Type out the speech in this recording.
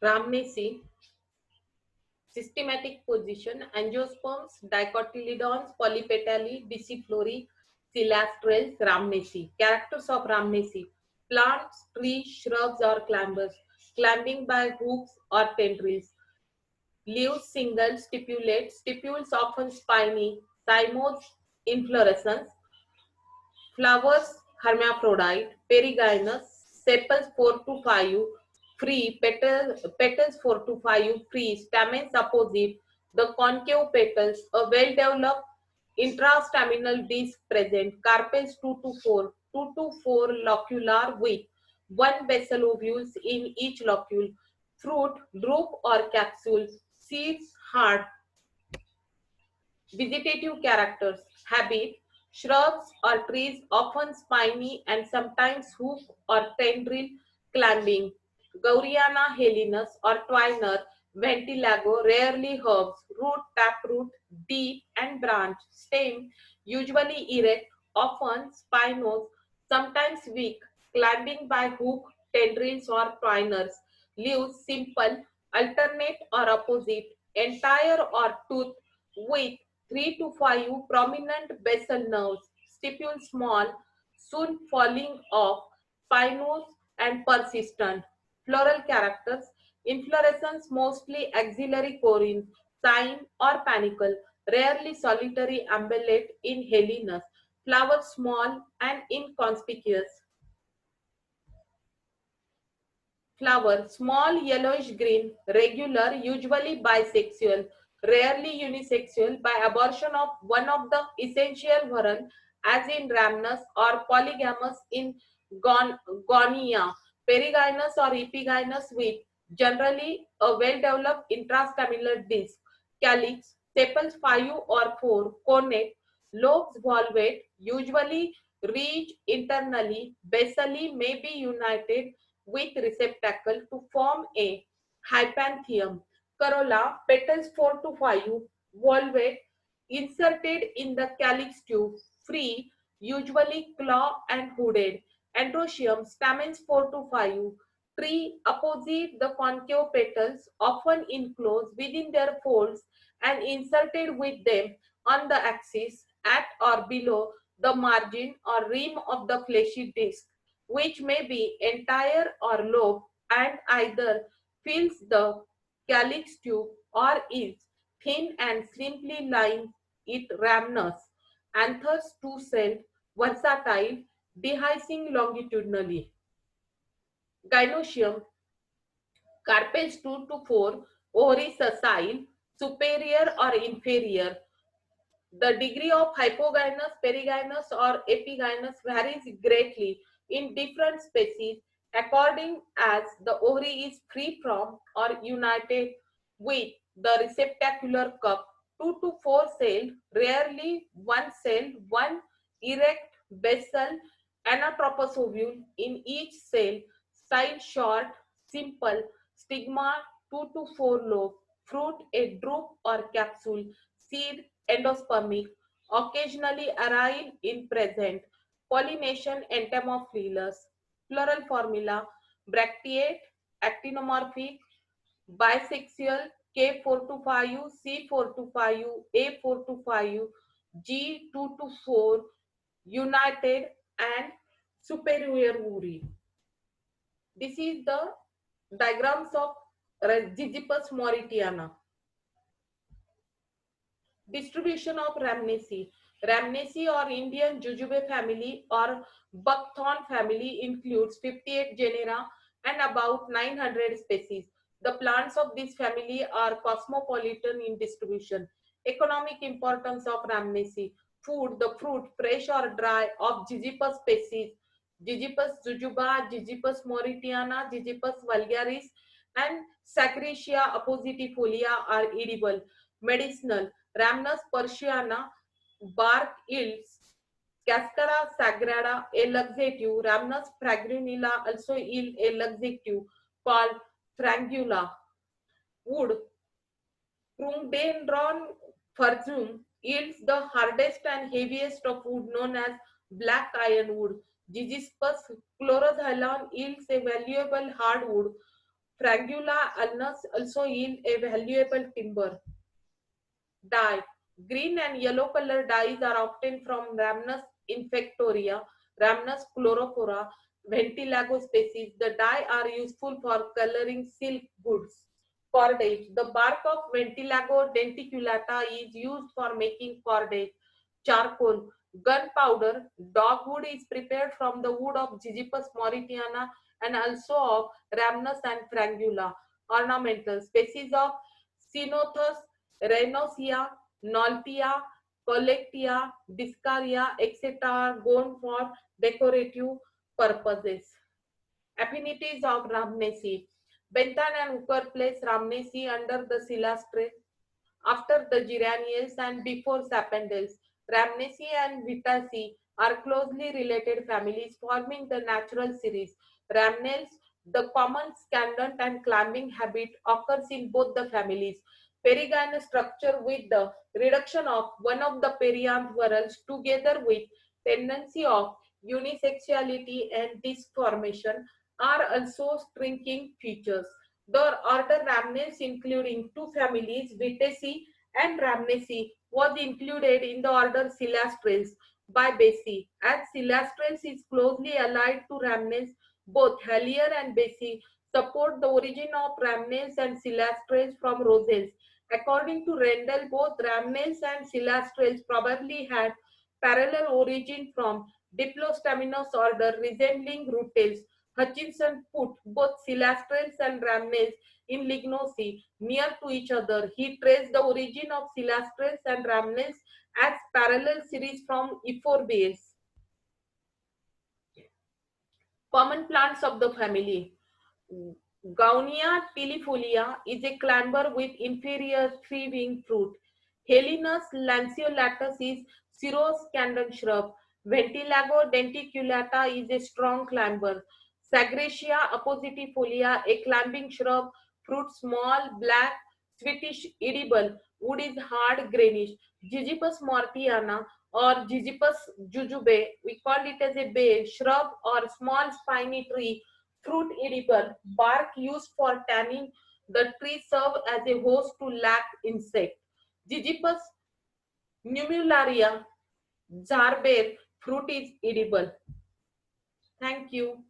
Rhamnaceae, systematic position, angiosperms, dicotyledons, polypetalae, deciflorae, celastrales, Rhamnaceae. Characters of Rhamnaceae: plants, trees, shrubs or climbers, climbing by hooks or tendrils. Leaves single, stipulate, stipules often spiny, cymodes, inflorescence. Flowers hermaphrodite, perigynous, sepals 4 to 5, free, petals 4 to 5, free, stamens opposite, the concave petals, a well-developed intrastaminal disc present, carpels 2 to 4, 2 to 4 locular with one basal ovules in each locule, fruit, drupe or capsule, seeds hard, vegetative characters, habit, shrubs or trees often spiny and sometimes hook or tendril climbing. Gauriana helinus or twiner, ventilago, rarely herbs, root, taproot, deep and branch, stem, usually erect, often spinous, sometimes weak, climbing by hook, tendrils or twiners. Leaves simple, alternate or opposite, entire or tooth with 3 to 5 prominent basal nerves, stipule small, soon falling off, spinous and persistent. Floral characters, inflorescence mostly axillary coryn, cyme or panicle, rarely solitary umbellate in Helinus. Flowers small and inconspicuous. Flower small yellowish green, regular, usually bisexual, rarely unisexual by abortion of one of the essential whorl, as in Rhamnus, or polygamous in Gonia, perigynous or epigynous with generally a well-developed intrastaminal disc, calyx, sepals 5 or 4, connate, lobes volvate, usually reach internally, basally may be united with receptacle to form a hypanthium. Corolla, petals 4 to 5, volvate, inserted in the calyx tube, free, usually claw and hooded. Androecium, stamens 4 to 5, tree opposite the concave petals, often enclosed within their folds and inserted with them on the axis at or below the margin or rim of the fleshy disc, which may be entire or lobe and either fills the calyx tube or is thin and simply lines it rhamnous. Anthers two-celled, versatile, dehiscing longitudinally. Gynoecium, carpels 2 to 4, ovaries sessile, superior or inferior. The degree of hypogynous, perigynous, or epigynous varies greatly in different species according as the ovary is free from or united with the receptacular cup. 2 to 4 celled, rarely one celled, one erect basal anatropous ovule in each cell, style short, simple, stigma 2 to 4 lobe, fruit a drupe or capsule, seed endospermic, occasionally aryl in present, pollination entomophilous, floral formula, bracteate, actinomorphic, bisexual, K4 to 5, C4 to 5, A4 to 5, G2 to 4, united and superior uri. This is the diagrams of Gigipus mauritiana. Distribution of Rhamnaceae. Rhamnaceae or Indian jujube family or buckthorn family includes 58 genera and about 900 species. The plants of this family are cosmopolitan in distribution. Economic importance of Rhamnaceae. Food, the fruit, fresh or dry, of Gigipus species. Gigipus jujuba, Gigipus mauritiana, Gigipus vulgaris, and Saccharia oppositifolia are edible. Medicinal. Rhamnus persiana, bark yields Cascara sagrada, a luxative. Rhamnus fragrunilla also yield a luxative called frangula. Wood. Crundendron furzum yields the hardest and heaviest of wood known as black iron wood. Gigispus chlorothylon yields a valuable hardwood Frangula ulmus also yield a valuable timber. Dye. Green and yellow color dyes are obtained from Rhamnus infectoria, Rhamnus chlorophora, Ventilago species. The dye are useful for coloring silk goods. Cordage. The bark of Ventilago denticulata is used for making cordage. Charcoal. Gunpowder. Dogwood is prepared from the wood of Ziziphus mauritiana and also of Rhamnus and Frangula. Ornamental. Species of Cenothus Rhinoscia, Noltea, Collectia, Discaria, etc. are grown for decorative purposes. Affinities of Rhamnaceae. Bentham and Hooker place Rhamnaceae under the Celastrae, after the Geranials and before Sapindales. Rhamnaceae and Vitaceae are closely related families forming the natural series. Rhamnels, the common scandent and climbing habit occurs in both the families. Perigynous structure with the reduction of one of the perianth whorls together with tendency of unisexuality and disc formation are also striking features. The order Rhamnus, including two families, Vitaceae and Rhamnaceae, was included in the order Celastrales by Bessey. As Celastrales is closely allied to Rhamnus, both Hallier and Bessey support the origin of Rhamnus and Celastrales from Rosales. According to Rendell, both Rhamnus and Celastrales probably had parallel origin from Diplostaminous order resembling rootales. Hutchinson put both Celastrales and Rhamnus in Lignocae near to each other. He traced the origin of Celastrales and Rhamnus as parallel series from Euphorbes. Common plants of the family. Gaunia tilifolia is a climber with inferior three-winged fruit. Helinus lanceolatus is cirroscandent shrub. Ventilago denticulata is a strong climber. Sagracia oppositifolia, a climbing shrub. Fruit small, black, sweetish, edible. Wood is hard, greenish. Ziziphus mortiana or Ziziphus jujube, we call it as a bay, shrub or small spiny tree. Fruit edible, bark used for tanning. The tree serve as a host to lac insect. Ziziphus numularia, zarbear, fruit is edible. Thank you.